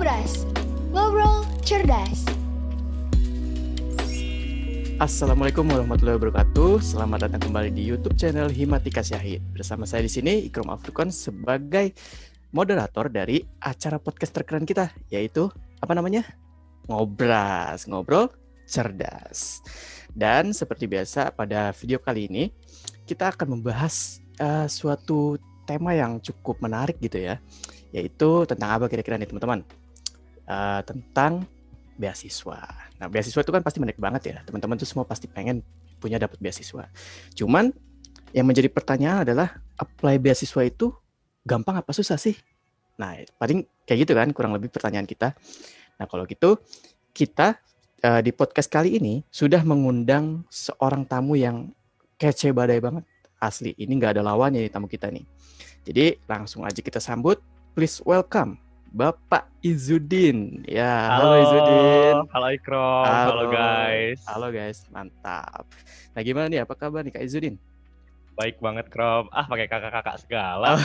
Ngobras, ngobrol cerdas. Assalamualaikum warahmatullahi wabarakatuh. Selamat datang kembali di YouTube channel Himatika Syahid. Bersama saya di sini Ikrom Afrikon sebagai moderator dari acara podcast terkeren kita, yaitu apa namanya? Ngobras, ngobrol cerdas. Dan seperti biasa pada video kali ini kita akan membahas suatu tema yang cukup menarik gitu ya, yaitu tentang apa kira-kira nih teman-teman? Tentang beasiswa. Nah, beasiswa itu kan pasti menarik banget ya. Teman-teman tuh semua pasti pengen punya dapat beasiswa. Cuman yang menjadi pertanyaan adalah apply beasiswa itu gampang apa susah sih? Nah, paling kayak gitu kan kurang lebih pertanyaan kita. Nah, kalau gitu kita di podcast kali ini sudah mengundang seorang tamu yang kece badai banget. Asli, ini nggak ada lawannya nih tamu kita nih. Jadi langsung aja kita sambut. Please welcome Bapak Izudin. Ya, halo Izudin. Halo Ikrom, halo guys. Halo guys, mantap. Nah, gimana nih? Apa kabar nih Kak Izudin? Baik banget Krom. Pakai kakak-kakak segala.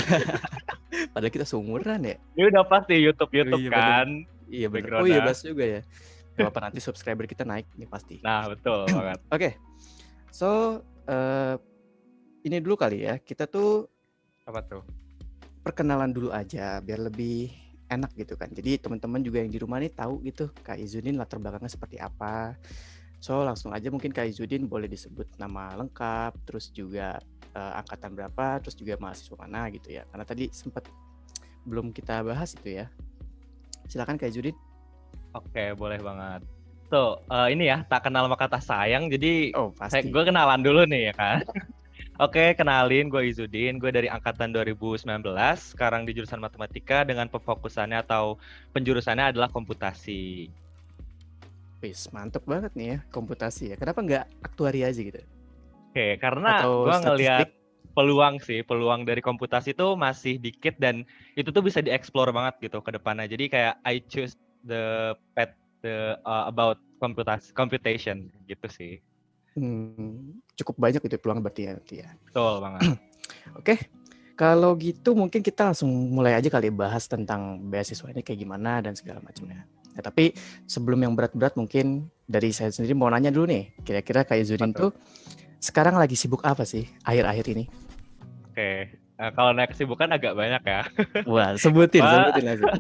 Padahal kita seumuran ya. Ini udah pasti YouTube Iya, kan. Iya benar. Oh iya, bahas juga ya. Gak apa nanti subscriber kita naik ini pasti. Nah, betul banget. Oke. So, ini dulu kali ya. Kita tuh Apa tuh? perkenalan dulu aja biar lebih enak gitu kan. Jadi teman-teman juga yang di rumah nih tahu gitu Kak Izudin latar belakangnya seperti apa. So langsung aja mungkin Kak Izudin boleh disebut nama lengkap, terus juga angkatan berapa, terus juga mahasiswa mana gitu ya. Karena tadi sempat belum kita bahas itu ya. Silakan Kak Izudin. Oke, boleh banget. So, ini ya, tak kenal maka tak sayang. Jadi pasti. gue kenalan dulu nih ya kan. Oke, kenalin gue Izudin, gue dari angkatan 2019, sekarang di jurusan matematika dengan pemfokusannya atau penjurusannya adalah komputasi. Wis, mantep banget nih ya, komputasi ya. Kenapa nggak aktuaria aja gitu? Oke, karena gue ngelihat peluang dari komputasi itu masih dikit dan itu tuh bisa dieksplor banget gitu ke depannya. Jadi kayak I choose the path about computation gitu sih. Cukup banyak itu peluang berarti ya. Betul banget. Oke, kalau gitu mungkin kita langsung mulai aja kali bahas tentang beasiswa ini kayak gimana dan segala macamnya. Ya, tapi sebelum yang berat-berat mungkin dari saya sendiri mau nanya dulu nih, kira-kira Kak Izudin tuh sekarang lagi sibuk apa sih akhir-akhir ini? Oke, kalau naik kesibukan agak banyak ya. Wah, sebutin langsung.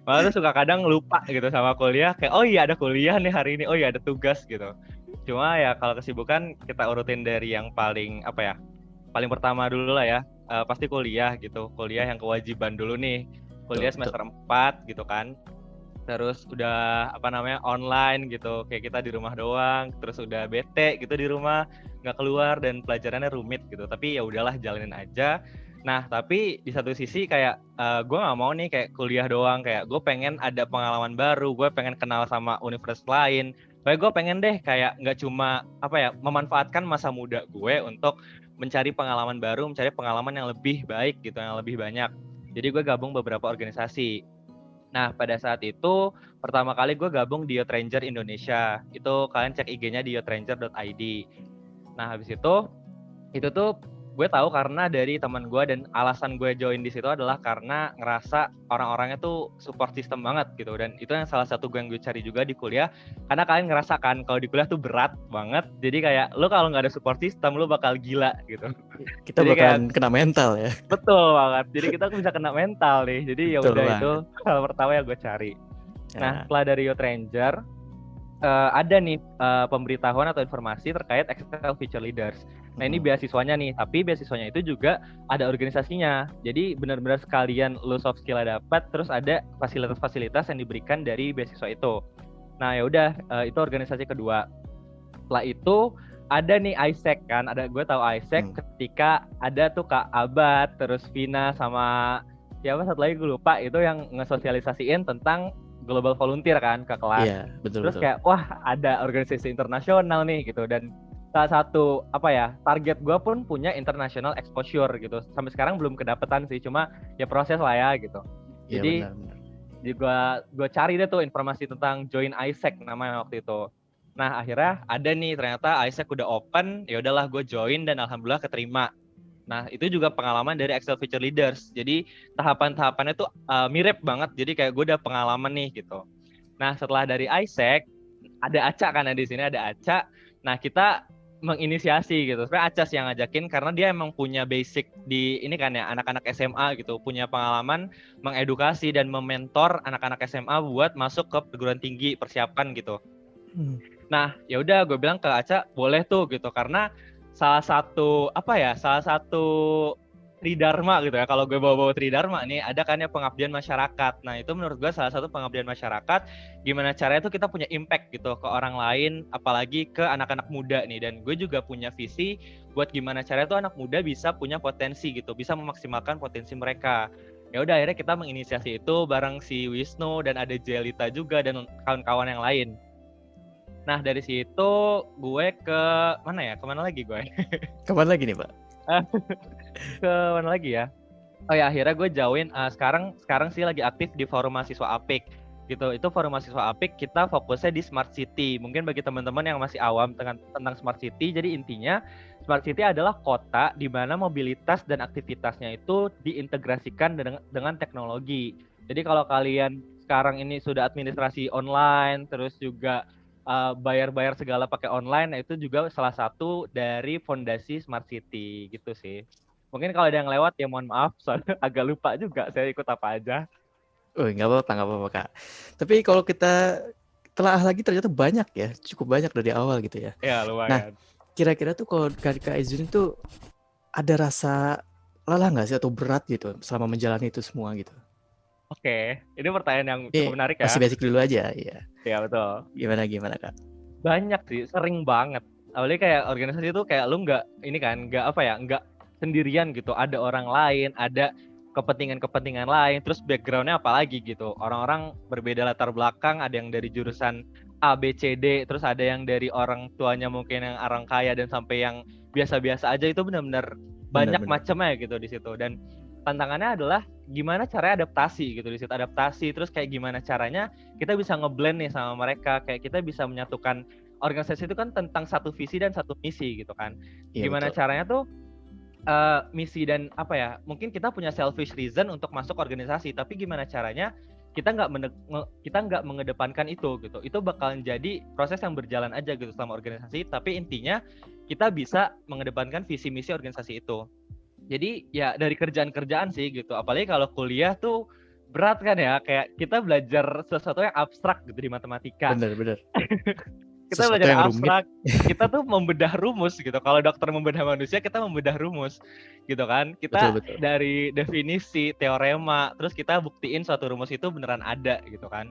Malah tuh suka kadang lupa gitu sama kuliah, kayak oh iya ada kuliah nih hari ini, oh iya ada tugas gitu. Cuma ya kalau kesibukan kita urutin dari yang paling paling pertama dulu lah ya, pasti kuliah gitu, kuliah yang kewajiban dulu nih, kuliah semester 4 gitu kan. Terus udah online gitu, kayak kita di rumah doang, terus udah bete gitu di rumah, nggak keluar dan pelajarannya rumit gitu. Tapi ya udahlah jalanin aja. Nah tapi di satu sisi kayak gue nggak mau nih kayak kuliah doang, kayak gue pengen ada pengalaman baru, gue pengen kenal sama universitas lain. Kayak gue pengen deh kayak nggak cuma memanfaatkan masa muda gue untuk mencari pengalaman baru, mencari pengalaman yang lebih baik gitu, yang lebih banyak. Jadi gue gabung beberapa organisasi. Nah, pada saat itu, pertama kali gue gabung di Youth Ranger Indonesia. Itu kalian cek IG-nya di youthranger.id. Nah, habis itu tuh gue tahu karena dari teman gue dan alasan gue join di situ adalah karena ngerasa orang-orangnya tuh support system banget gitu. Dan itu yang salah satu yang gue cari juga di kuliah. Karena kalian ngerasakan kalau di kuliah tuh berat banget. Jadi kayak lo kalau nggak ada support system, lo bakal gila gitu. Kita bakalan kena mental ya. Betul banget. Jadi kita bisa kena mental nih. Jadi ya udah itu hal pertama yang gue cari. Nah, setelah dari Youth Ranger ada nih pemberitahuan atau informasi terkait Excel Future Leaders. Nah, ini beasiswanya nih, tapi beasiswanya itu juga ada organisasinya. Jadi benar-benar sekalian lu soft skill dapat, terus ada fasilitas-fasilitas yang diberikan dari beasiswa itu. Nah, ya udah itu organisasi kedua. Setelah itu ada nih ISEC kan, gue tahu ISEC ketika ada tuh Kak Abad, terus Vina sama siapa satu lagi gue lupa, itu yang ngesosialisasiin tentang global volunteer kan ke kelas. Iya, betul. Terus kayak wah ada organisasi internasional nih gitu, dan salah satu target gue pun punya international exposure gitu. Sampai sekarang belum kedapetan sih, cuma ya proses lah ya gitu. Ya, jadi benar. gue cari deh tuh informasi tentang join ISEC namanya waktu itu. Nah akhirnya ada nih, ternyata ISEC udah open, ya udahlah gue join dan alhamdulillah keterima. Nah, itu juga pengalaman dari Excel Future Leaders. Jadi tahapan-tahapannya tuh mirip banget. Jadi kayak gue udah pengalaman nih gitu. Nah, setelah dari ISEC, ada Aca kan di sini ada Aca. Nah, kita menginisiasi gitu. Sebenarnya Acas yang ngajakin karena dia emang punya basic di ini kan ya anak-anak SMA gitu, punya pengalaman mengedukasi dan mementor anak-anak SMA buat masuk ke perguruan tinggi, persiapan gitu. Nah, ya udah gue bilang ke Aca boleh tuh gitu karena salah satu Tridharma gitu ya. Kalau gue bawa-bawa Tridharma nih ada kan ya pengabdian masyarakat. Nah, itu menurut gue salah satu pengabdian masyarakat gimana caranya tuh kita punya impact gitu ke orang lain, apalagi ke anak-anak muda nih. Dan gue juga punya visi buat gimana caranya tuh anak muda bisa punya potensi gitu, bisa memaksimalkan potensi mereka. Ya udah akhirnya kita menginisiasi itu bareng si Wisnu dan ada Jelita juga dan kawan-kawan yang lain. Nah, dari situ gue ke mana ya? Kemana lagi gue? Kapan lagi nih, Pak? Ke mana lagi ya? Oh ya, akhirnya gue join sekarang sih lagi aktif di forum mahasiswa APIK gitu. Itu forum mahasiswa APIK kita fokusnya di smart city. Mungkin bagi teman-teman yang masih awam tentang smart city, jadi intinya smart city adalah kota di mana mobilitas dan aktivitasnya itu diintegrasikan dengan teknologi. Jadi kalau kalian sekarang ini sudah administrasi online, terus juga bayar-bayar segala pakai online, nah itu juga salah satu dari fondasi smart city gitu sih. Mungkin kalau ada yang lewat ya mohon maaf, soalnya agak lupa juga saya ikut apa aja. Oh, nggak apa-apa, Kak. Tapi kalau kita telah lagi ternyata banyak ya, cukup banyak dari awal gitu ya. Ya Nah, lumayan. kira-kira tuh kalau Kak Izun itu ada rasa lelah nggak sih atau berat gitu selama menjalani itu semua gitu? Oke, ini pertanyaan yang Ini cukup menarik ya. masih basic dulu aja, ya. Ya betul. Gimana Kak? Banyak sih, sering banget. Apalagi kayak organisasi itu kayak lu nggak sendirian gitu. Ada orang lain, ada kepentingan-kepentingan lain, terus backgroundnya apalagi gitu. Orang-orang berbeda latar belakang, ada yang dari jurusan A, B, C, D, terus ada yang dari orang tuanya mungkin yang orang kaya dan sampai yang biasa-biasa aja. Itu benar-benar banyak macamnya gitu di situ. Dan tantangannya adalah gimana caranya adaptasi gitu di situ, adaptasi terus kayak gimana caranya kita bisa ngeblend nih sama mereka, kayak kita bisa menyatukan. Organisasi itu kan tentang satu visi dan satu misi gitu kan. Gimana caranya tuh misi dan apa ya, mungkin kita punya selfish reason untuk masuk organisasi, tapi gimana caranya kita nggak mengedepankan itu gitu. Itu bakalan jadi proses yang berjalan aja gitu selama organisasi, tapi intinya kita bisa mengedepankan visi misi organisasi itu. Jadi ya dari kerjaan-kerjaan sih gitu. Apalagi kalau kuliah tuh berat kan ya, kayak kita belajar sesuatu yang abstrak gitu di matematika. Bener. Kita sesuatu belajar yang abstrak, kita tuh membedah rumus gitu. Kalau dokter membedah manusia, kita membedah rumus gitu kan. Kita betul. dari definisi, teorema, terus kita buktiin suatu rumus itu beneran ada gitu kan.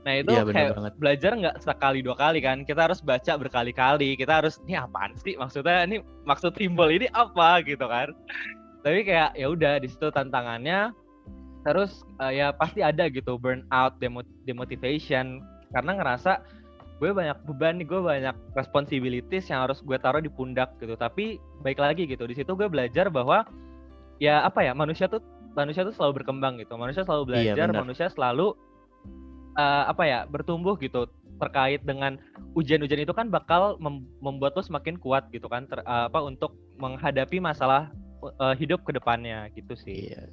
Nah itu kayak banget. Belajar nggak sekali dua kali kan, kita harus baca berkali-kali, kita harus ini apaan sih maksudnya, ini maksud simbol ini apa gitu kan. Tapi kayak ya udah di situ tantangannya. Terus ya pasti ada gitu burnout, demotivation, karena ngerasa gue banyak beban nih, gue banyak responsibilities yang harus gue taruh di pundak gitu. Tapi baik lagi gitu, di situ gue belajar bahwa ya apa ya, manusia tuh selalu berkembang gitu, manusia selalu belajar, manusia selalu bertumbuh gitu. Terkait dengan ujian-ujian itu kan bakal membuat lo semakin kuat gitu kan, untuk menghadapi masalah hidup ke depannya gitu sih. Iya.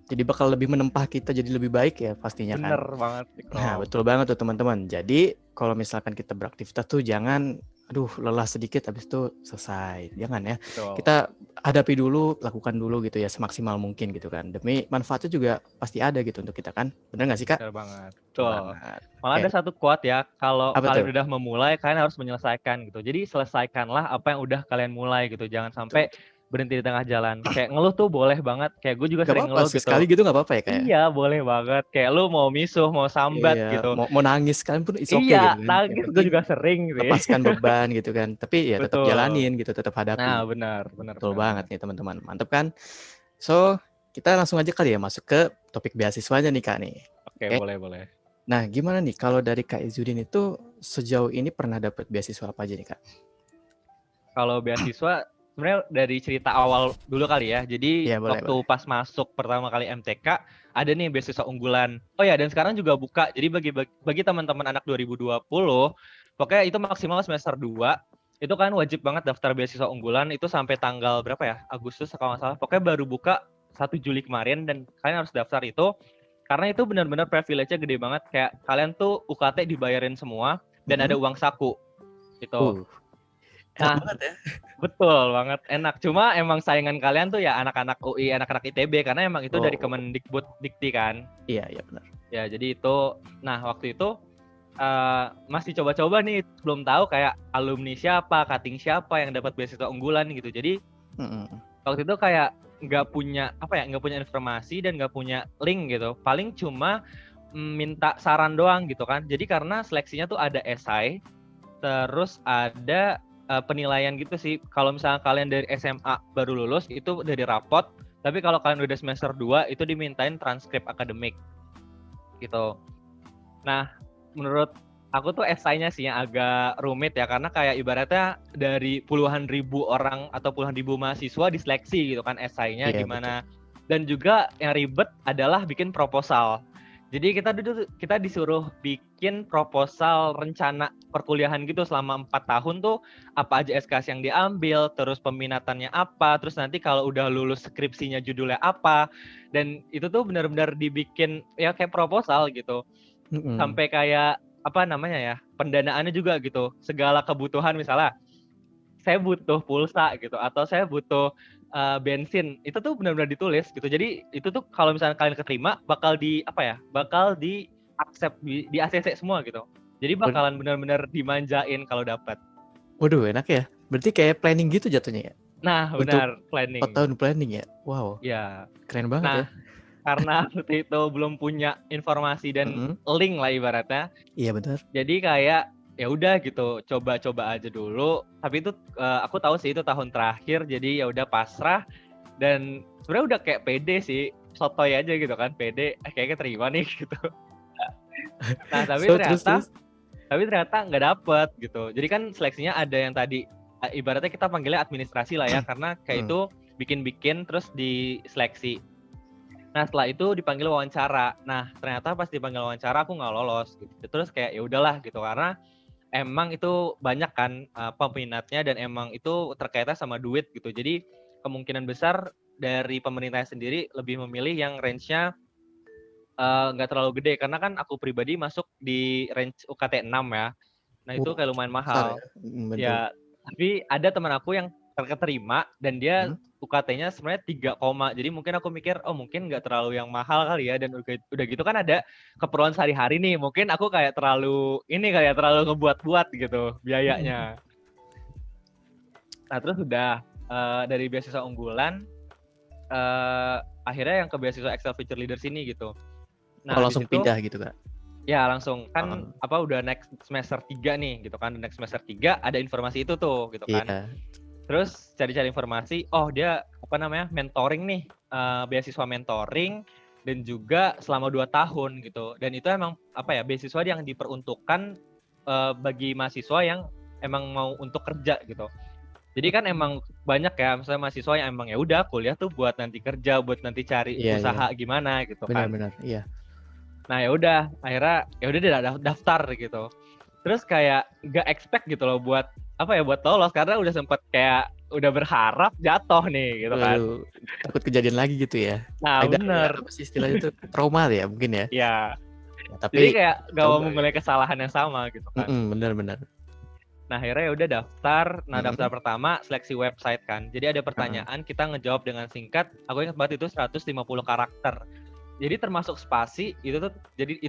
Jadi bakal lebih menempah kita jadi lebih baik ya pastinya. Bener kan. Banget. Nah betul banget tuh teman-teman. Jadi kalau misalkan kita beraktivitas tuh jangan lelah sedikit habis itu selesai. Jangan ya. Betul. Kita hadapi dulu, lakukan dulu gitu ya semaksimal mungkin gitu kan. Demi manfaatnya juga pasti ada gitu untuk kita kan. Bener gak sih Kak? Bener banget. Betul. Malah ada satu quote ya. Kalau kalian udah memulai, kalian harus menyelesaikan gitu. Jadi selesaikanlah apa yang udah kalian mulai gitu. Jangan sampai berhenti di tengah jalan. Kayak ngeluh tuh boleh banget. Kayak gue juga sering ngeluh gitu. Sekali gitu gak apa-apa ya kayak? Iya boleh banget. Kayak lu mau misuh, mau sambat gitu. Mau nangis kan pun it's okay iya, gitu kan. Nangis gue juga sering sih. Lepaskan beban gitu kan. Tapi ya tetap jalanin gitu, tetap hadapi. Nah benar. Betul banget nih teman-teman. Mantap kan? So kita langsung aja kali ya masuk ke topik beasiswanya nih Kak nih. Oke. Boleh. Nah gimana nih kalau dari Kak Izudin itu sejauh ini pernah dapat beasiswa apa aja nih Kak? Kalau beasiswa sebenarnya dari cerita awal dulu kali ya. Jadi waktu pas masuk pertama kali MTK ada nih beasiswa unggulan. Oh ya, dan sekarang juga buka. Jadi bagi teman-teman anak 2020, pokoknya itu maksimal semester 2 itu kan wajib banget daftar beasiswa unggulan itu sampai tanggal berapa ya? Agustus kalau nggak salah. Pokoknya baru buka 1 Juli kemarin dan kalian harus daftar itu karena itu benar-benar privilege-nya gede banget. Kayak kalian tuh UKT dibayarin semua dan ada uang saku gitu. Enak Nah, banget ya. betul banget enak. Cuma emang saingan kalian tuh ya anak-anak UI, anak-anak ITB karena emang itu dari Kemendikbud Dikti kan. Iya benar. Ya jadi itu, nah waktu itu masih coba-coba nih, belum tahu kayak alumni siapa, cutting siapa yang dapat beasiswa unggulan gitu. Jadi waktu itu kayak nggak punya informasi dan nggak punya link gitu. Paling cuma minta saran doang gitu kan. Jadi karena seleksinya tuh ada esai, terus ada penilaian gitu sih. Kalau misalnya kalian dari SMA baru lulus itu dari rapot, tapi kalau kalian udah semester 2 itu dimintain transkrip akademik gitu. Nah, menurut aku tuh esainya sih yang agak rumit ya, karena kayak ibaratnya dari puluhan ribu orang atau puluhan ribu mahasiswa diseleksi gitu kan esainya gimana. Betul. Dan juga yang ribet adalah bikin proposal. Jadi kita disuruh bikin proposal rencana perkuliahan gitu selama 4 tahun tuh apa aja SKS yang diambil, terus peminatannya apa, terus nanti kalau udah lulus skripsinya judulnya apa. Dan itu tuh benar-benar dibikin ya kayak proposal gitu. Sampai kayak apa namanya ya, pendanaannya juga gitu. Segala kebutuhan misalnya saya butuh pulsa gitu atau saya butuh bensin, itu tuh benar-benar ditulis gitu. Jadi itu tuh kalau misalnya kalian keterima bakal di accept di ACC semua gitu. Jadi bakalan benar-benar dimanjain kalau dapat. Waduh, enak ya. Berarti kayak planning gitu jatuhnya ya. Nah, benar, planning. 4 tahun planning ya. Wow. Ya. Keren banget ya. Karena waktu itu belum punya informasi dan link lah ibaratnya. Iya benar. Jadi kayak ya udah gitu, coba-coba aja dulu. Tapi itu aku tahu sih itu tahun terakhir, jadi ya udah pasrah dan sebenarnya udah kayak pede sih, sotoy aja gitu kan, pede kayaknya terima nih gitu. Nah tapi ternyata nggak dapet gitu. Jadi kan seleksinya ada yang tadi ibaratnya kita panggilnya administrasi lah ya, karena kayak itu bikin-bikin terus diseleksi. Nah setelah itu dipanggil wawancara. Nah ternyata pas dipanggil wawancara aku nggak lolos gitu. Terus kayak ya udahlah gitu, karena emang itu banyak kan peminatnya dan emang itu terkaitan sama duit gitu. Jadi kemungkinan besar dari pemerintah sendiri lebih memilih yang range-nya nggak terlalu gede. Karena kan aku pribadi masuk di range UKT 6 ya. Nah itu kayak lumayan mahal. Ya, tapi ada teman aku yang terketerima dan dia UKT-nya sebenarnya 3, jadi mungkin aku mikir mungkin nggak terlalu yang mahal kali ya, dan udah gitu kan ada keperluan sehari-hari nih, mungkin aku kayak terlalu ngebuat-buat gitu biayanya. Nah terus udah dari beasiswa unggulan akhirnya yang ke beasiswa Excel Future Leaders ini gitu. Nah langsung pindah gitu Kak? Ya langsung kan udah next semester 3 nih gitu kan, next semester 3 ada informasi itu tuh gitu kan. Terus cari-cari informasi, dia mentoring nih, beasiswa mentoring dan juga selama 2 tahun gitu. Dan itu emang beasiswa yang diperuntukkan bagi mahasiswa yang emang mau untuk kerja gitu. Jadi kan emang banyak ya, misalnya mahasiswa yang emang ya udah kuliah tuh buat nanti kerja, buat nanti cari usaha gimana gitu kan. Benar-benar, iya. Nah ya udah, akhirnya ya udah dia daftar gitu. Terus kayak gak expect gitu loh buat lolos, karena udah sempet kayak udah berharap jatuh nih gitu kan. Takut kejadian lagi gitu ya. Nah bener. Apa sih istilahnya itu, trauma ya mungkin ya. Iya. Tapi jadi kayak gak mau memulai kesalahan yang sama gitu kan. Benar-benar. Nah akhirnya ya udah daftar. Nah daftar pertama seleksi website kan. Jadi ada pertanyaan, kita ngejawab dengan singkat. Aku ingat banget itu 150 karakter. Jadi termasuk spasi itu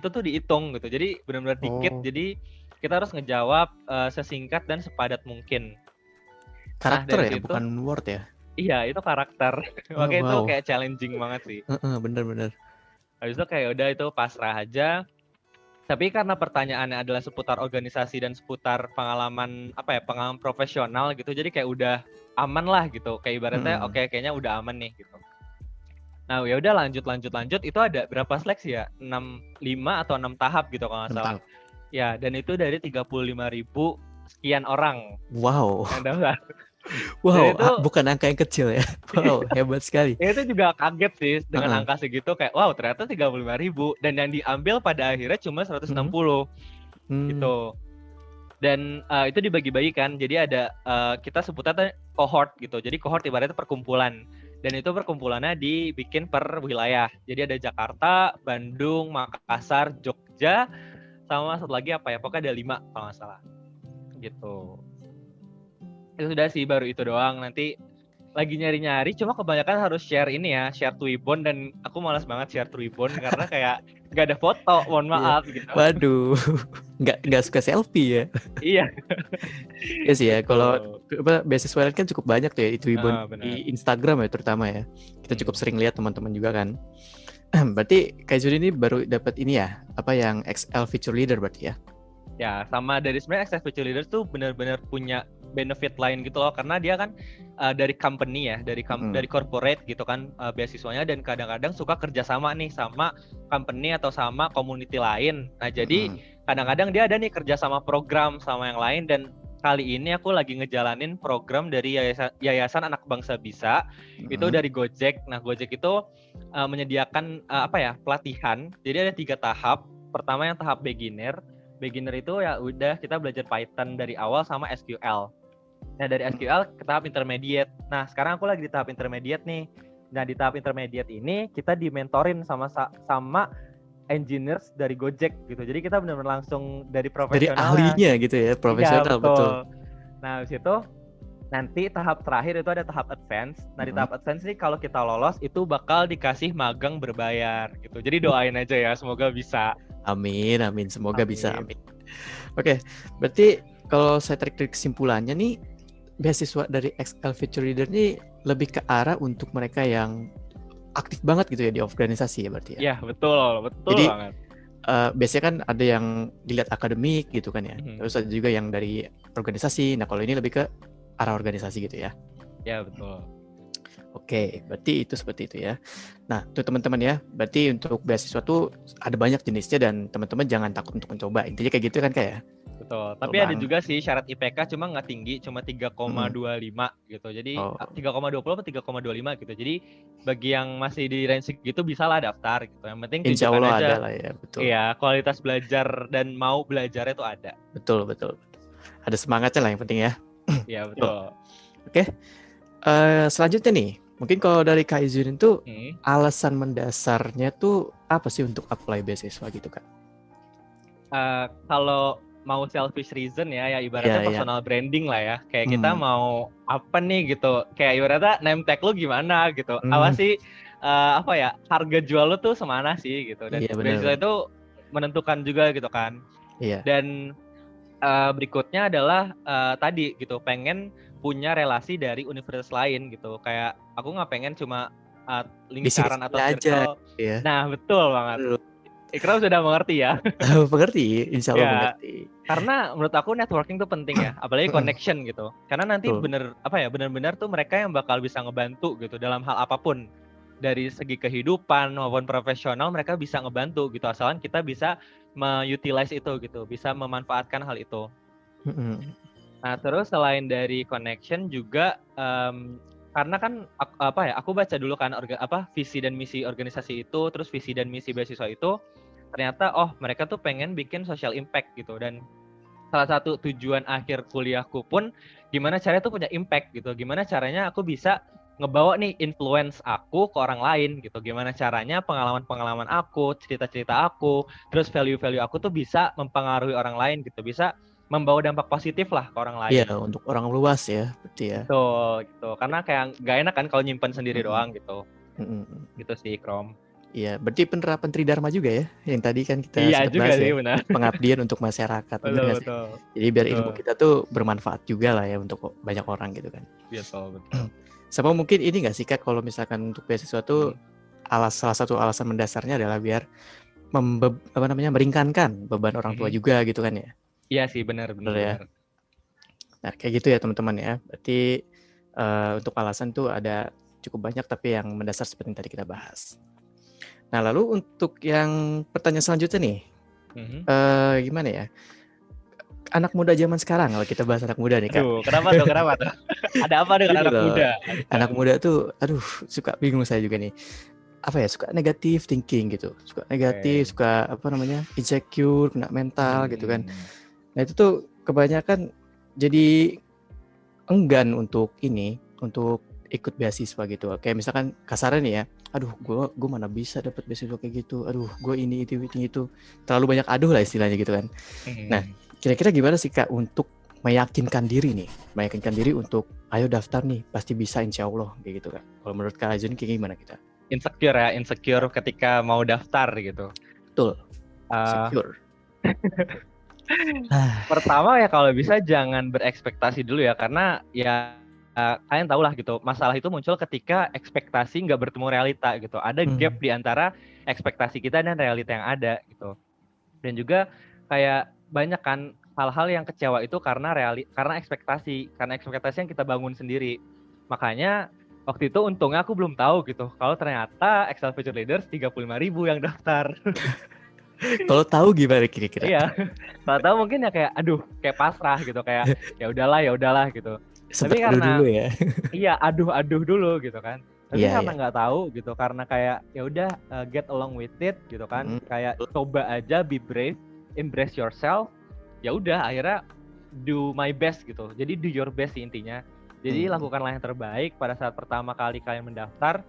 tuh dihitung gitu. Jadi benar-benar dikit. Jadi kita harus ngejawab sesingkat dan sepadat mungkin. Karakter ya, bukan word ya? Iya, itu karakter. Makanya itu kayak challenging banget sih. Bener-bener. Habis itu kayak udah itu pasrah aja. Tapi karena pertanyaannya adalah seputar organisasi dan seputar pengalaman pengalaman profesional gitu. Jadi kayak udah aman lah gitu. Kayak ibaratnya kayaknya udah aman nih gitu. Nah ya udah lanjut. Itu ada berapa seleksi ya? 5 atau 6 tahap gitu kalau nggak salah. Ya, dan itu dari 35.000 sekian orang. Wow. Yang daftar. Wow, itu, bukan angka yang kecil ya. Wow, hebat sekali. Itu juga kaget sih dengan angka segitu, kayak wow ternyata 35.000, dan yang diambil pada akhirnya cuma 160 gitu. Dan itu dibagi-bagikan. Jadi ada kita sebutnya tuh cohort gitu. Jadi cohort ibaratnya perkumpulan. Dan itu perkumpulannya dibikin per wilayah. Jadi ada Jakarta, Bandung, Makassar, Jogja, sama satu lagi apa ya? Pokoknya ada 5 kalau nggak salah. Gitu. Itu sudah sih, baru itu doang. Nanti lagi nyari-nyari, cuma kebanyakan harus share ini ya, share Twibbon, dan aku malas banget share Twibbon karena kayak nggak ada foto, mohon maaf gitu. Waduh, nggak suka selfie ya? Iya. Iya sih ya, kalau beasiswa lain kan cukup banyak tuh ya di Twibbon, di Instagram ya terutama ya. Kita cukup sering lihat teman-teman juga kan. Berarti Kak Juri ini baru dapat ini ya, apa yang XL Feature Leader berarti ya? Ya, sama dari sebenarnya XL Feature Leader tuh benar-benar punya benefit lain gitu loh, karena dia kan dari company ya, dari corporate gitu kan beasiswanya, dan kadang-kadang suka kerjasama nih sama company atau sama community lain. Nah jadi kadang-kadang dia ada nih kerjasama program sama yang lain, dan kali ini aku lagi ngejalanin program dari Yayasan Anak Bangsa Bisa, itu dari Gojek. Nah Gojek itu menyediakan pelatihan. Jadi ada 3 tahap. Pertama yang tahap beginner itu ya udah kita belajar Python dari awal sama SQL. Nah dari SQL ke tahap intermediate. Nah sekarang aku lagi di tahap intermediate nih. Nah di tahap intermediate ini kita dimentorin sama engineers dari Gojek gitu. Jadi kita benar-benar langsung dari profesional. Dari ahlinya gitu ya, profesional. Ya, betul. Nah habis itu nanti tahap terakhir itu ada tahap advance. Nah di tahap advance ini kalau kita lolos itu bakal dikasih magang berbayar gitu. Jadi doain aja ya, semoga bisa. Amin, semoga bisa, amin. Oke, berarti kalau saya tarik dari kesimpulannya nih, beasiswa dari XL Feature Leader ini lebih ke arah untuk mereka yang aktif banget gitu ya di organisasi ya berarti ya? Iya, betul jadi, banget. Biasanya kan ada yang dilihat akademik gitu kan ya, terus ada juga yang dari organisasi. Nah kalau ini lebih ke arah organisasi gitu ya? Ya, betul. Oke, berarti itu seperti itu ya. Nah, tuh teman-teman ya, berarti untuk beasiswa tuh ada banyak jenisnya dan teman-teman jangan takut untuk mencoba. Intinya kayak gitu kan Kak ya? Betul. Tapi ada juga sih syarat IPK, cuma nggak tinggi, cuma 3,25 gitu. Jadi 3,20 atau 3,25 gitu. Jadi bagi yang masih di range gitu bisa lah daftar gitu. Yang penting Insya Allah aja. Ada lah ya, betul. Iya, kualitas belajar dan mau belajarnya itu ada. Betul. Ada semangatnya lah yang penting ya. Iya, betul. Oke. Selanjutnya nih, mungkin kalau dari Kak Izzuddin tuh alasan mendasarnya tuh apa sih untuk apply beasiswa gitu Kak? Kalau mau selfish reason ya ibaratnya personal branding lah ya. Kayak kita mau apa nih gitu. Kayak ibaratnya name tag lu gimana gitu. Apa sih harga jual lu tuh semana sih gitu. Dan beasiswa itu menentukan juga gitu kan. Iya. Dan berikutnya adalah tadi gitu, pengen punya relasi dari universitas lain gitu. Kayak aku nggak pengen cuma lingkaran atau circle. Ya. Nah betul banget. Ikram sudah mengerti ya. Mengerti, insya Allah mengerti. Karena menurut aku networking tuh penting ya, apalagi connection gitu. Karena nanti benar-benar tuh mereka yang bakal bisa ngebantu gitu dalam hal apapun. Dari segi kehidupan maupun profesional mereka bisa ngebantu gitu, asalkan kita bisa utilize itu gitu, bisa memanfaatkan hal itu. Nah terus selain dari connection juga karena kan aku baca dulu kan visi dan misi organisasi itu, terus visi dan misi beasiswa itu ternyata mereka tuh pengen bikin social impact gitu, dan salah satu tujuan akhir kuliahku pun gimana caranya tuh punya impact gitu, gimana caranya aku bisa ngebawa nih influence aku ke orang lain gitu, gimana caranya pengalaman-pengalaman aku, cerita-cerita aku, terus value-value aku tuh bisa mempengaruhi orang lain gitu, bisa membawa dampak positif lah ke orang lain. Iya, untuk orang luas ya, betul ya. Betul, gitu. Karena kayak gak enak kan kalau nyimpan sendiri doang gitu. Gitu sih, Krom. Iya, berarti penerapan Tridharma juga ya, yang tadi kan kita juga bahas sih, ya. Benar. Pengabdian untuk masyarakat. Betul. Jadi biar ilmu kita tuh bermanfaat juga lah ya untuk banyak orang gitu kan. Betul. Sama mungkin ini nggak sih Kak, kalau misalkan untuk beasiswa tuh salah satu alasan mendasarnya adalah biar meringankan beban orang tua juga gitu kan ya. Iya sih, benar ya. Nah kayak gitu ya teman-teman ya. Berarti untuk alasan tuh ada cukup banyak, tapi yang mendasar seperti yang tadi kita bahas. Nah lalu untuk yang pertanyaan selanjutnya nih, gimana ya? Anak muda zaman sekarang, kalau kita bahas anak muda nih Kak. Aduh, kenapa tuh? Ada apa dengan anak muda? Anak muda tuh, suka bingung saya juga nih. Suka negatif thinking gitu, suka negatif, suka insecure, kena mental gitu kan. Nah itu tuh kebanyakan jadi enggan untuk ikut beasiswa gitu. Kayak misalkan kasarnya nih ya, aduh gue mana bisa dapat beasiswa kayak gitu, aduh gue ini itu, terlalu banyak aduh lah istilahnya gitu kan. Nah, kira-kira gimana sih Kak untuk meyakinkan diri untuk ayo daftar nih, pasti bisa insya Allah kayak gitu Kak. Kalau menurut Kak Azun kayak gimana kita? Insecure ketika mau daftar gitu. Betul. Secure. Pertama ya kalau bisa jangan berekspektasi dulu ya, karena ya kalian tahu lah gitu, masalah itu muncul ketika ekspektasi nggak bertemu realita gitu. Ada gap di antara ekspektasi kita dan realita yang ada gitu. Dan juga kayak banyak kan hal-hal yang kecewa itu karena ekspektasi yang kita bangun sendiri. Makanya waktu itu untungnya aku belum tahu gitu kalau ternyata Excel Future Leaders 35.000 yang daftar. Kalau tahu gimana kira-kira? Iya, kalau tahu mungkin ya kayak kayak pasrah gitu, kayak ya udahlah gitu. Sempet tapi karena dulu ya. Iya, aduh dulu gitu kan. Tapi Iya, karena nggak tahu gitu, karena kayak ya udah get along with it gitu kan. Kayak coba aja, be brave, embrace yourself. Ya udah akhirnya do my best gitu. Jadi do your best sih intinya. Jadi lakukanlah yang terbaik pada saat pertama kali kalian mendaftar.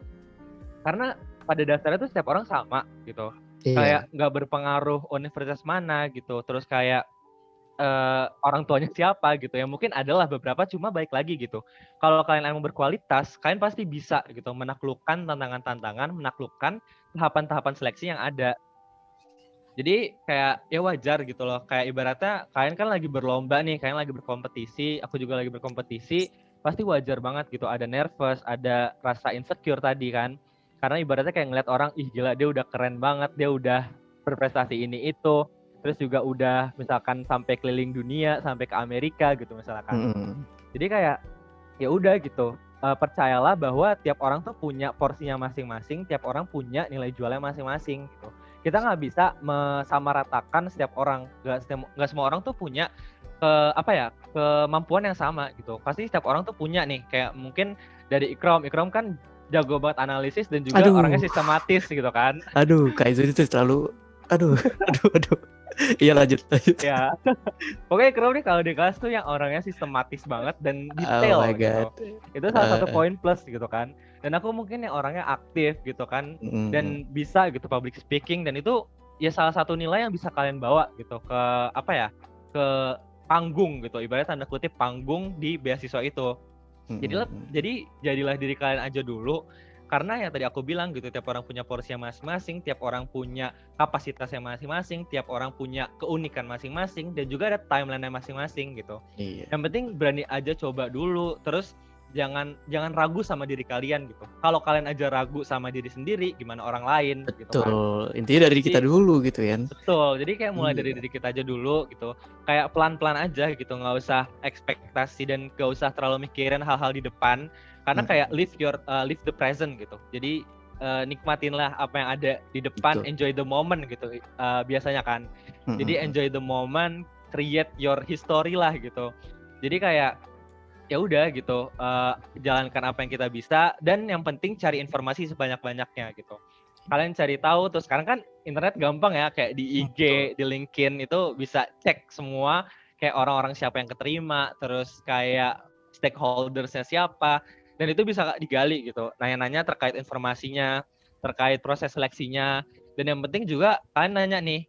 Karena pada dasarnya tuh setiap orang sama gitu. Iya. Kayak nggak berpengaruh universitas mana gitu. Terus kayak orang tuanya siapa gitu ya, mungkin adalah beberapa, cuma baik lagi gitu, kalau kalian emang berkualitas, kalian pasti bisa gitu menaklukkan tantangan-tantangan, menaklukkan tahapan-tahapan seleksi yang ada. Jadi kayak ya wajar gitu loh, kayak ibaratnya kalian kan lagi berlomba nih, kalian lagi berkompetisi, aku juga lagi berkompetisi, pasti wajar banget gitu, ada nervous, ada rasa insecure tadi kan, karena ibaratnya kayak ngeliat orang, ih gila dia udah keren banget, dia udah berprestasi ini itu, terus juga udah misalkan sampai keliling dunia, sampai ke Amerika gitu misalkan. Jadi kayak ya udah gitu, percayalah bahwa tiap orang tuh punya porsinya masing-masing, tiap orang punya nilai jualnya masing-masing gitu. Kita nggak bisa mensamaratakan setiap orang, nggak semua orang tuh punya kemampuan yang sama gitu. Pasti setiap orang tuh punya nih, kayak mungkin dari Ikrom kan jago banget analisis dan juga orangnya sistematis gitu kan. Kak Izun itu selalu aduh. Iya lanjut. Ya, pokoknya Ikrom nih kalau di kelas tuh yang orangnya sistematis banget dan detail gitu. Itu salah satu poin plus gitu kan. Dan aku mungkin yang orangnya aktif gitu kan, dan bisa gitu public speaking, dan itu ya salah satu nilai yang bisa kalian bawa gitu ke ke panggung gitu, ibarat tanda kutip panggung di beasiswa itu. Jadi jadilah diri kalian aja dulu. Karena yang tadi aku bilang gitu, tiap orang punya porsinya masing-masing, tiap orang punya kapasitasnya masing-masing, tiap orang punya keunikan masing-masing, dan juga ada timeline-nya masing-masing gitu. Iya. Yang penting berani aja coba dulu, terus jangan ragu sama diri kalian gitu. Kalau kalian aja ragu sama diri sendiri, gimana orang lain? Betul. Gitu kan. Intinya dari kita dulu gitu kan. Betul. Jadi kayak mulai dari diri kita aja dulu gitu. Kayak pelan-pelan aja gitu, nggak usah ekspektasi dan nggak usah terlalu mikirin hal-hal di depan. Karena kayak live the present gitu. Jadi nikmatinlah apa yang ada di depan. Betul. Enjoy the moment gitu. Biasanya kan. Jadi enjoy the moment, create your history lah gitu. Jadi kayak ya udah gitu, jalankan apa yang kita bisa, dan yang penting cari informasi sebanyak-banyaknya gitu. Kalian cari tahu, terus sekarang kan internet gampang ya, kayak di IG, di LinkedIn itu bisa cek semua, kayak orang-orang siapa yang keterima, terus kayak stakeholdersnya siapa, dan itu bisa digali gitu, nanya-nanya terkait informasinya, terkait proses seleksinya, dan yang penting juga kalian nanya nih,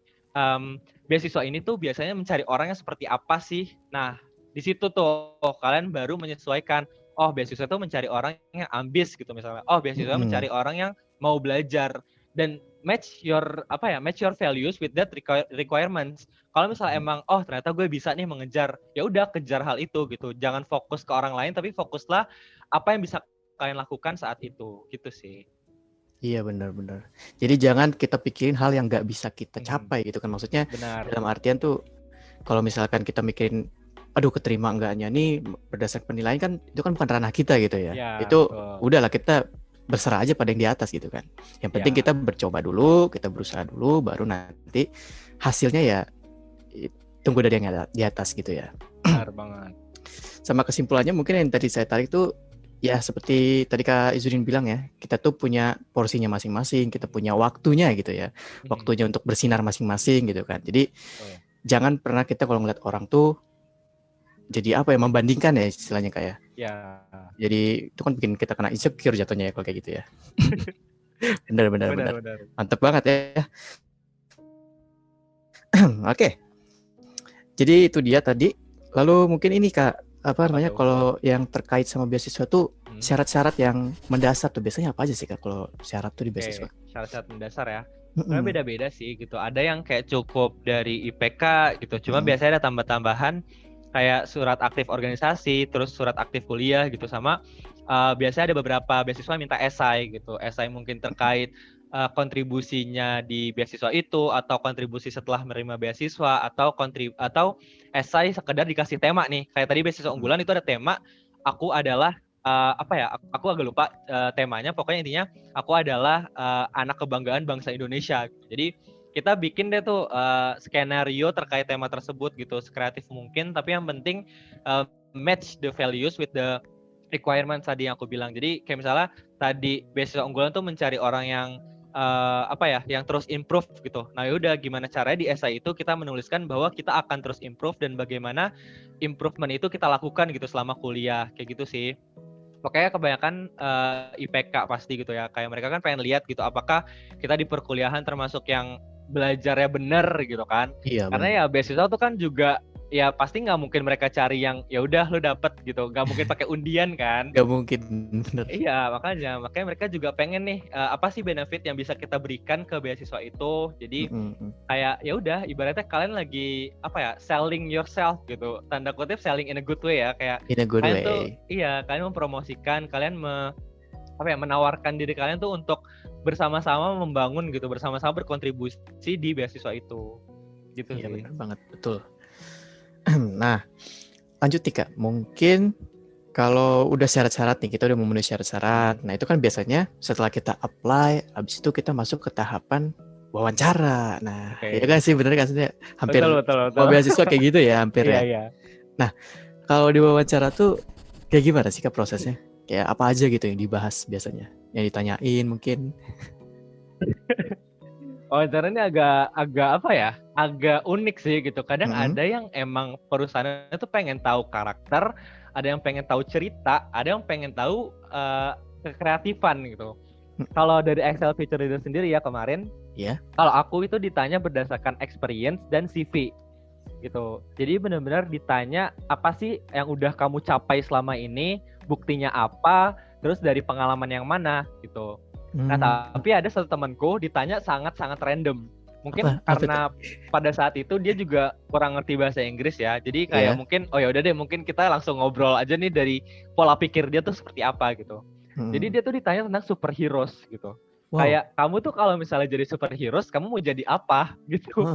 beasiswa ini tuh biasanya mencari orang yang seperti apa sih? Nah, di situ tuh kalian baru menyesuaikan, oh beasiswa itu mencari orang yang ambis gitu misalnya, oh beasiswa mencari orang yang mau belajar, dan match your values with that requirements. Kalau misalnya emang ternyata gue bisa nih mengejar, ya udah kejar hal itu gitu, jangan fokus ke orang lain, tapi fokuslah apa yang bisa kalian lakukan saat itu gitu sih. Iya benar. Jadi jangan kita pikirin hal yang nggak bisa kita capai gitu kan, maksudnya. Benar. Dalam artian tuh kalau misalkan kita mikirin keterima enggaknya nih berdasarkan penilaian kan, itu kan bukan ranah kita gitu ya. Itu udahlah, kita berserah aja pada yang di atas gitu kan. Yang penting kita bercoba dulu, kita berusaha dulu, baru nanti hasilnya ya tunggu dari yang di atas gitu ya. Benar banget. Sama kesimpulannya mungkin yang tadi saya tarik tuh ya seperti tadi Kak Izudin bilang ya, kita tuh punya porsinya masing-masing, kita punya waktunya gitu ya. Waktunya untuk bersinar masing-masing gitu kan. Jadi jangan pernah kita kalau ngeliat orang tuh jadi apa ya, membandingkan ya istilahnya kayak. Ya. Jadi itu kan bikin kita kena insecure jatuhnya ya kalau kayak gitu ya. Benar. Benar. Mantep banget ya. Oke. Jadi itu dia tadi. Lalu mungkin ini Kak, apa namanya, tuh? kalau yang terkait sama beasiswa tuh syarat-syarat yang mendasar tuh biasanya apa aja sih Kak kalau syarat tuh di beasiswa? Syarat-syarat mendasar ya. Sebenarnya beda-beda sih gitu. Ada yang kayak cukup dari IPK gitu. Cuma biasanya ada tambah-tambahan kayak surat aktif organisasi, terus surat aktif kuliah gitu, sama biasanya ada beberapa beasiswa minta esai gitu. Esai mungkin terkait kontribusinya di beasiswa itu, atau kontribusi setelah menerima beasiswa, atau esai sekedar dikasih tema nih. Kayak tadi beasiswa unggulan itu ada tema aku adalah aku agak lupa temanya, pokoknya intinya aku adalah anak kebanggaan bangsa Indonesia. Jadi kita bikin deh tuh skenario terkait tema tersebut gitu, sekreatif mungkin, tapi yang penting match the values with the requirements tadi yang aku bilang. Jadi kayak misalnya tadi beasiswa unggulan tuh mencari orang yang yang terus improve gitu. Nah yaudah, gimana caranya di esai itu kita menuliskan bahwa kita akan terus improve dan bagaimana improvement itu kita lakukan gitu selama kuliah, kayak gitu sih. Pokoknya kebanyakan IPK pasti gitu ya. Kayak mereka kan pengen lihat gitu apakah kita di perkuliahan termasuk yang belajarnya bener gitu kan. Iya, Karena ya beasiswa tuh kan juga ya pasti nggak mungkin mereka cari yang ya udah lu dapet gitu. Nggak mungkin pakai undian kan. Gak mungkin, bener. Iya, makanya mereka juga pengen nih apa sih benefit yang bisa kita berikan ke beasiswa itu. Jadi kayak ya udah, ibaratnya kalian lagi selling yourself gitu, tanda kutip selling in a good way ya, kayak In a good kalian way. tuh kalian mempromosikan, kalian menawarkan diri kalian tuh untuk bersama-sama membangun gitu, bersama-sama berkontribusi di beasiswa itu gitu. Iya, benar banget, betul. Nah, lanjut nih Kak, mungkin kalau udah syarat-syarat nih, kita udah memenuhi syarat-syarat. Nah itu kan biasanya setelah kita apply, habis itu kita masuk ke tahapan wawancara. Nah, ya kan sih, bener kan sih? Hampir betul. beasiswa kayak gitu ya, hampir ya. Iya. Nah, kalau di wawancara tuh kayak gimana sih Kak prosesnya? Kayak apa aja gitu yang dibahas biasanya? Yang ditanyain mungkin? Wawancaranya agak unik sih gitu. Kadang ada yang emang perusahaannya tuh pengen tahu karakter, ada yang pengen tahu cerita, ada yang pengen tahu kekreatifan gitu. Kalau dari Excel Future Leader sendiri ya kemarin, kalau aku itu ditanya berdasarkan experience dan CV gitu. Jadi benar-benar ditanya apa sih yang udah kamu capai selama ini, buktinya apa, terus dari pengalaman yang mana gitu. Nah tapi ada satu temanku ditanya sangat-sangat random. Mungkin karena pada saat itu dia juga kurang ngerti bahasa Inggris ya. Jadi kayak mungkin ya udah deh, mungkin kita langsung ngobrol aja nih dari pola pikir dia tuh seperti apa gitu. Jadi dia tuh ditanya tentang superheroes gitu. Kayak kamu tuh kalau misalnya jadi superheroes, kamu mau jadi apa gitu.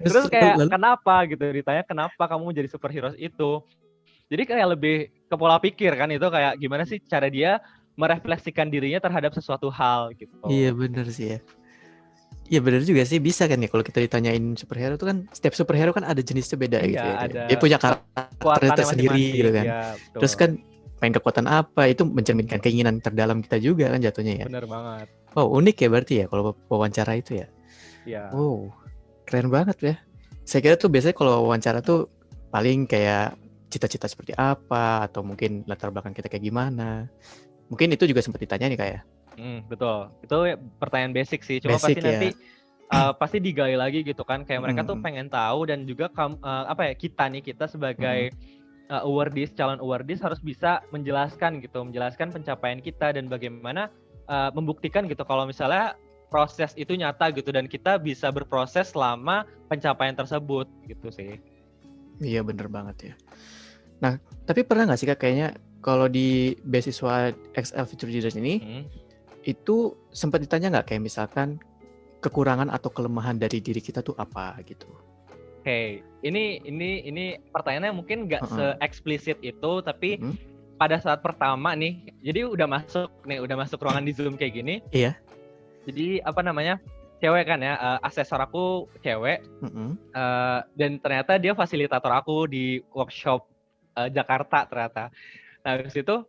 Terus kayak kenapa gitu, ditanya kenapa kamu mau jadi superheroes itu. Jadi kayak lebih ke pola pikir kan, itu kayak gimana sih cara dia merefleksikan dirinya terhadap sesuatu hal gitu. Iya benar sih ya. Iya benar juga sih, bisa kan ya kalau kita ditanyain superhero itu kan setiap superhero kan ada jenisnya beda gitu ya. Dia punya karakter tersendiri gitu kan. Ya, terus kan main kekuatan apa, itu mencerminkan keinginan terdalam kita juga kan jatuhnya ya. Benar banget. Wow, unik ya berarti ya kalau wawancara itu ya. Iya. Wow, keren banget ya. Saya kira tuh biasanya kalau wawancara tuh paling kayak cita-cita seperti apa, atau mungkin latar belakang kita kayak gimana. Mungkin itu juga sempat ditanya nih kayak. Betul. Itu pertanyaan basic sih. Cuma basic, pasti nanti pasti digali lagi gitu kan. Kayak mereka tuh pengen tahu, dan juga kita sebagai awardees, calon awardees harus bisa menjelaskan pencapaian kita dan bagaimana membuktikan gitu kalau misalnya proses itu nyata gitu, dan kita bisa berproses selama pencapaian tersebut gitu sih. Iya bener banget ya. Nah, tapi pernah nggak sih Kak kayaknya kalau di beasiswa XL Future Leaders ini itu sempat ditanya nggak kayak misalkan kekurangan atau kelemahan dari diri kita tuh apa gitu? Oke, ini pertanyaannya mungkin nggak se-eksplisit itu, tapi pada saat pertama nih, jadi udah masuk ruangan di Zoom kayak gini. Iya. Jadi cewek kan ya, asesor aku cewek, dan ternyata dia fasilitator aku di workshop Jakarta ternyata. Nah habis itu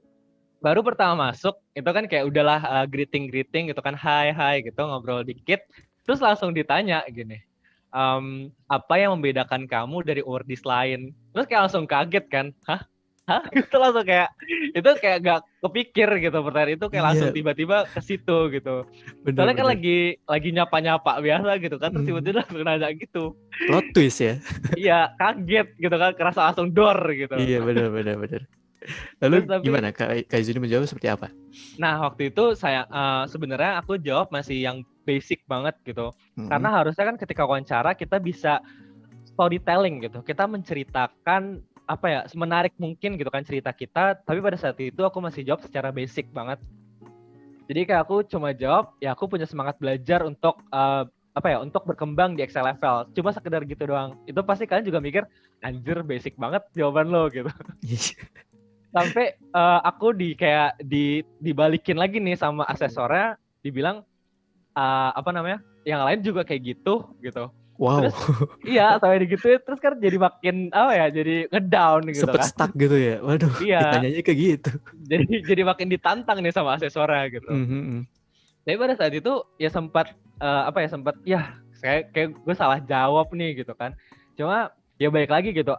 baru pertama masuk itu kan kayak udahlah greeting gitu kan, hai gitu, ngobrol dikit, terus langsung ditanya gini, apa yang membedakan kamu dari awardis lain? Terus kayak langsung kaget kan, hah? Itu langsung kayak, itu kayak gak kepikir gitu pertanyaan itu kayak langsung tiba-tiba ke situ gitu. Soalnya kan lagi nyapa-nyapa biasa gitu kan, terus tiba-tiba langsung nanya gitu. Plot twist ya. Iya, kaget gitu kan, kerasa langsung dor gitu. Iya, benar. Lalu terus, gimana Kak Izuni menjawab seperti apa? Nah, waktu itu saya sebenarnya aku jawab masih yang basic banget gitu. Karena harusnya kan ketika wawancara kita bisa storytelling gitu. Kita menceritakan apa ya, semenarik mungkin gitu kan cerita kita, tapi pada saat itu aku masih jawab secara basic banget. Jadi kayak aku cuma jawab, ya aku punya semangat belajar untuk apa ya, untuk berkembang di Excel level. Cuma sekedar gitu doang. Itu pasti kalian juga mikir, anjir basic banget jawaban lo gitu. Sampai aku dibalikin lagi nih sama asesornya, dibilang apa namanya, yang lain juga kayak gitu. Wow. Terus iya, sampai digituin, terus kan jadi makin apa ya, jadi ngedown gitu. Sempet kan. Stuck gitu ya. Waduh, iya. Ditanyanya kayak gitu. Jadi makin ditantang nih sama asesornya gitu. Tapi pada saat itu ya sempat kayak gue salah jawab nih gitu kan. Cuma ya balik lagi gitu,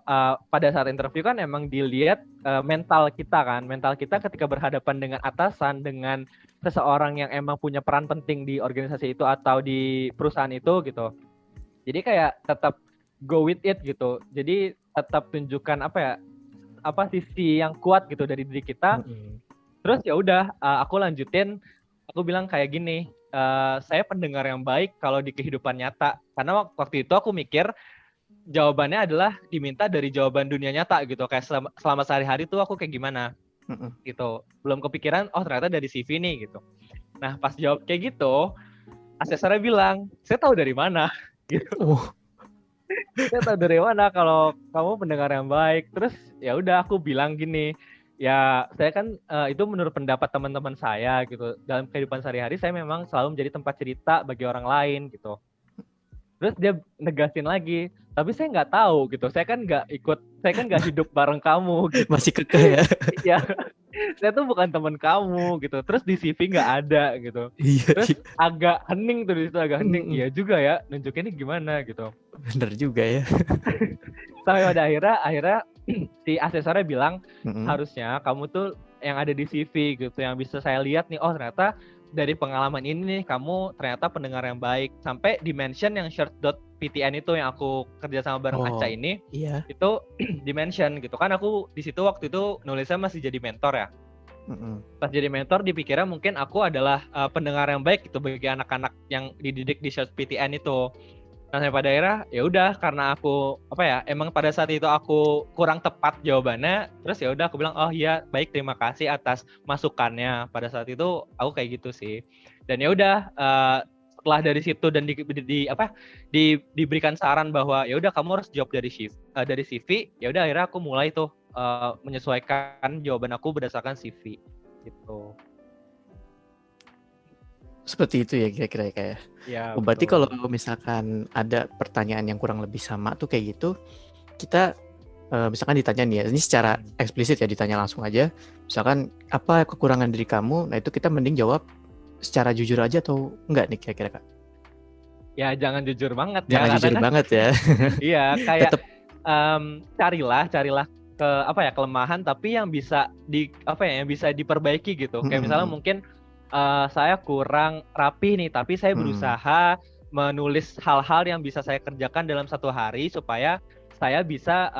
pada saat interview kan emang dilihat mental kita kan. Mental kita ketika berhadapan dengan atasan, dengan seseorang yang emang punya peran penting di organisasi itu atau di perusahaan itu gitu. Jadi kayak tetap go with it gitu. Jadi tetap tunjukkan sisi yang kuat gitu dari diri kita. Terus ya udah, aku lanjutin. Aku bilang kayak gini, saya pendengar yang baik kalau di kehidupan nyata. Karena waktu itu aku mikir jawabannya adalah diminta dari jawaban dunia nyata gitu. Kayak selama sehari-hari tuh aku kayak gimana gitu. Belum kepikiran, oh ternyata dari CV nih gitu. Nah pas jawab kayak gitu, asesornya bilang, saya tahu dari mana gitu. Saya tahu dari mana kalau kamu pendengar yang baik. Terus ya udah aku bilang gini, ya saya kan itu menurut pendapat teman-teman saya gitu. Dalam kehidupan sehari-hari saya memang selalu menjadi tempat cerita bagi orang lain gitu. Terus dia negasin lagi, tapi saya nggak tahu gitu. Saya kan nggak hidup bareng kamu gitu. Masih kekeh ya. Iya. Saya tuh bukan teman kamu gitu. Terus di CV nggak ada gitu. Terus agak hening tuh di situ, agak hening. Iya juga ya, nunjukinnya gimana gitu. Bener juga ya. Sampai pada akhirnya si asesornya bilang, harusnya kamu tuh yang ada di CV gitu, yang bisa saya lihat nih, oh ternyata dari pengalaman ini nih kamu ternyata pendengar yang baik. Sampai di-mention yang short.ptn itu yang aku kerja sama bareng Aca ini, itu di-mention gitu kan. Aku di situ waktu itu nulisnya masih jadi mentor ya. Pas jadi mentor dipikirnya mungkin aku adalah pendengar yang baik gitu bagi anak-anak yang dididik di short.ptn itu. Nah sampai pada akhirnya ya udah, karena aku emang pada saat itu aku kurang tepat jawabannya, terus ya udah aku bilang oh iya baik, terima kasih atas masukannya. Pada saat itu aku kayak gitu sih. Dan ya udah, setelah dari situ dan diberikan saran bahwa ya udah kamu harus jawab dari CV, ya udah akhirnya aku mulai tuh menyesuaikan jawaban aku berdasarkan CV gitu. Seperti itu ya kira-kira kayak. Ya, berarti kalau misalkan ada pertanyaan yang kurang lebih sama tuh kayak gitu, kita misalkan ditanya nih ya, ini secara eksplisit ya, ditanya langsung aja. Misalkan apa kekurangan diri kamu, nah itu kita mending jawab secara jujur aja atau enggak nih kira-kira Kak? Ya jangan jujur banget ya. Jangan jujur banget ya. Iya, kayak carilah ke kelemahan tapi yang bisa yang bisa diperbaiki gitu. Kayak misalnya mungkin saya kurang rapi nih, tapi saya berusaha menulis hal-hal yang bisa saya kerjakan dalam satu hari supaya saya bisa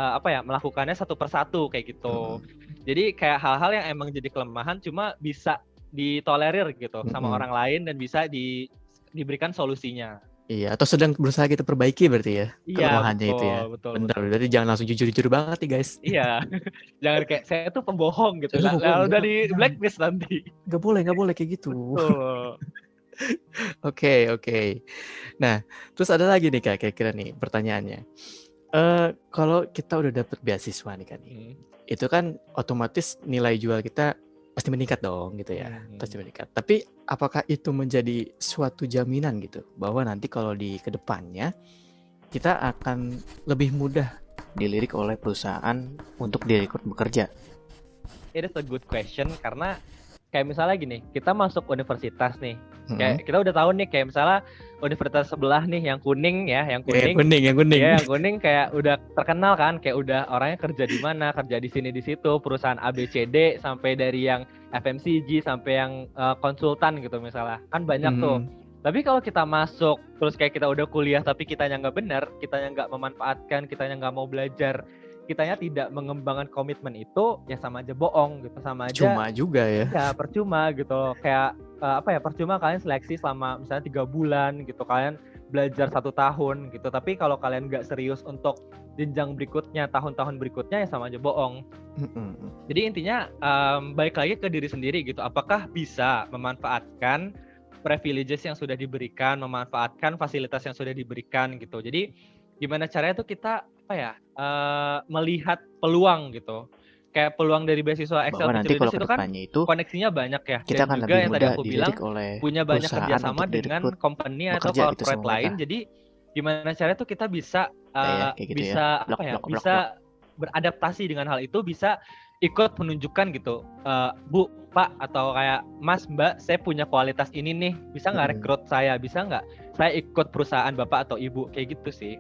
melakukannya satu persatu kayak gitu. Jadi kayak hal-hal yang emang jadi kelemahan cuma bisa ditolerir gitu sama orang lain dan bisa diberikan solusinya. Iya, atau sedang berusaha kita perbaiki berarti ya, kelemahannya itu ya. Betul. Berarti jangan langsung jujur-jujur banget nih guys. Iya, jangan kayak saya tuh pembohong gitu. Udah di blacklist nanti. Gak boleh kayak gitu. Oke. Nah, terus ada lagi nih Kak, kira-kira nih pertanyaannya. Kalau kita udah dapet beasiswa nih kan, itu kan otomatis nilai jual kita pasti meningkat dong gitu ya, pasti meningkat. Tapi apakah itu menjadi suatu jaminan gitu bahwa nanti kalau di kedepannya kita akan lebih mudah dilirik oleh perusahaan untuk direkrut bekerja? It is a good question, karena kayak misalnya gini, kita masuk universitas nih, Kayak kita udah tahu nih, kayak misalnya universitas sebelah nih yang kuning ya, yang kuning. Yang kuning. Ya, yang kuning kayak udah terkenal kan, kayak udah orangnya kerja di mana, kerja di sini di situ, perusahaan ABCD sampai dari yang FMCG sampai yang konsultan gitu misalnya. Kan banyak tuh. Tapi kalau kita masuk terus kayak kita udah kuliah tapi kitanya nggak benar, kitanya nggak memanfaatkan, kitanya nggak mau belajar, kitanya tidak mengembangkan komitmen itu, ya sama aja bohong gitu, sama aja. Cuma juga ya. Ya percuma gitu loh. Kayak percuma kalian seleksi selama misalnya 3 bulan gitu, kalian belajar 1 tahun gitu. Tapi kalau kalian nggak serius untuk jenjang berikutnya, tahun-tahun berikutnya, ya sama aja bohong. Jadi intinya balik lagi ke diri sendiri gitu. Apakah bisa memanfaatkan privileges yang sudah diberikan, memanfaatkan fasilitas yang sudah diberikan gitu. Jadi gimana caranya tuh kita melihat peluang gitu. Kayak peluang dari beasiswa Excel nanti kalau itu kan koneksinya banyak ya. Kita dan akan juga lebih yang tadi aku bilang punya banyak kerjasama dengan company atau corporate lain. Jadi gimana caranya tuh kita bisa bisa beradaptasi dengan hal itu, bisa ikut menunjukkan gitu, Bu, Pak, atau kayak Mas, Mbak, saya punya kualitas ini nih, bisa nggak rekrut saya, bisa nggak saya ikut perusahaan Bapak atau Ibu, kayak gitu sih.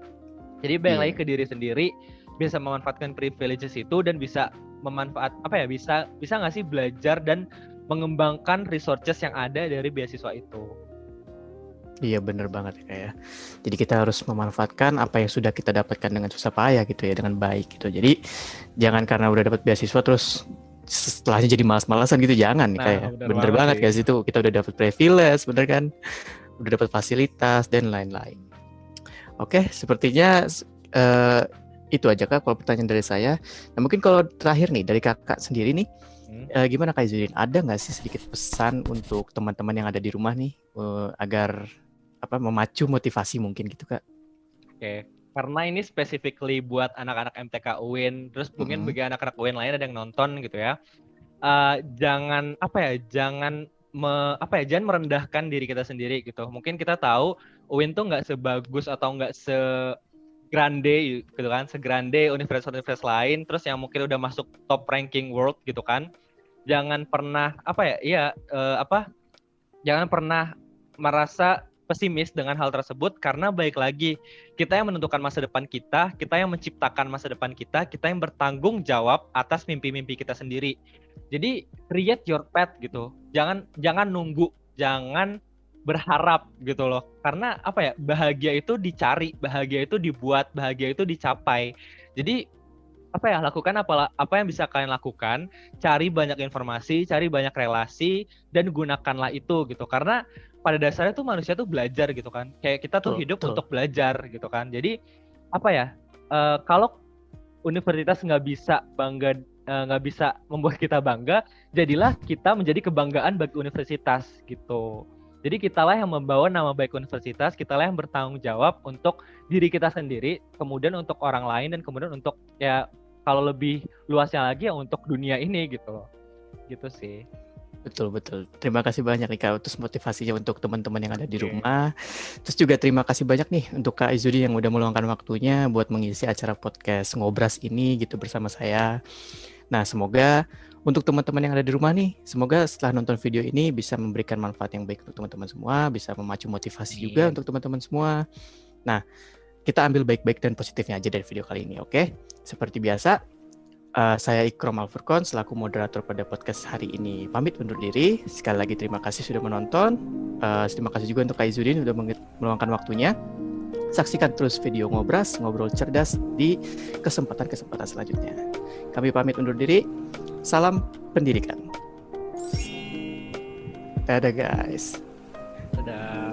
Jadi balik lagi ke diri sendiri, bisa memanfaatkan privileges itu dan bisa bisa nggak sih belajar dan mengembangkan resources yang ada dari beasiswa itu. Iya bener banget ya. Jadi kita harus memanfaatkan apa yang sudah kita dapatkan dengan susah payah gitu ya, dengan baik gitu. Jadi jangan karena udah dapat beasiswa terus setelahnya jadi malas-malasan gitu, jangan nih kayak. Bener banget guys, itu kita udah dapat privilege, bener kan? Udah dapat fasilitas dan lain-lain. Oke, sepertinya itu aja Kak kalau pertanyaan dari saya. Nah mungkin kalau terakhir nih dari Kakak sendiri nih, gimana Kak Izudin? Ada nggak sih sedikit pesan untuk teman-teman yang ada di rumah nih agar memacu motivasi mungkin gitu Kak? Oke, karena ini specifically buat anak-anak MTK UIN, terus mungkin bagi anak-anak UIN lain ada yang nonton gitu ya. Jangan merendahkan diri kita sendiri gitu. Mungkin kita tahu UIN tuh nggak sebagus atau nggak segrande gitu kan, segrande universitas-universitas lain, terus yang mungkin udah masuk top ranking world gitu kan. Jangan pernah jangan pernah merasa pesimis dengan hal tersebut, karena balik lagi kita yang menentukan masa depan kita yang menciptakan masa depan kita yang bertanggung jawab atas mimpi-mimpi kita sendiri. Jadi create your path gitu. Jangan nunggu, jangan berharap gitu loh. Karena bahagia itu dicari, bahagia itu dibuat, bahagia itu dicapai. Jadi lakukan apa yang bisa kalian lakukan, cari banyak informasi, cari banyak relasi, dan gunakanlah itu gitu. Karena pada dasarnya tuh manusia tuh belajar gitu kan. Kayak kita tuh hidup untuk belajar gitu kan. Jadi kalau universitas nggak bisa membuat kita bangga, jadilah kita menjadi kebanggaan bagi universitas gitu. Jadi kitalah yang membawa nama baik universitas, kitalah yang bertanggung jawab untuk diri kita sendiri, kemudian untuk orang lain, dan kemudian untuk kalau lebih luasnya lagi untuk dunia ini gitu. Gitu sih. Betul. Terima kasih banyak nih Kak untuk motivasinya untuk teman-teman yang ada di rumah. Terus juga terima kasih banyak nih untuk Kak Izudin yang udah meluangkan waktunya buat mengisi acara podcast Ngobras ini gitu bersama saya. Nah, semoga untuk teman-teman yang ada di rumah nih, semoga setelah nonton video ini bisa memberikan manfaat yang baik untuk teman-teman semua, bisa memacu motivasi juga untuk teman-teman semua. Nah, kita ambil baik-baik dan positifnya aja dari video kali ini, oke? Seperti biasa, saya Ikrom Al-Furqon selaku moderator pada podcast hari ini pamit undur diri. Sekali lagi terima kasih sudah menonton. Terima kasih juga untuk Kak Izudin sudah meluangkan waktunya. Saksikan terus video Ngobras, Ngobrol Cerdas di kesempatan-kesempatan selanjutnya. Kami pamit undur diri. Salam pendidikan. Dadah guys. Dadah.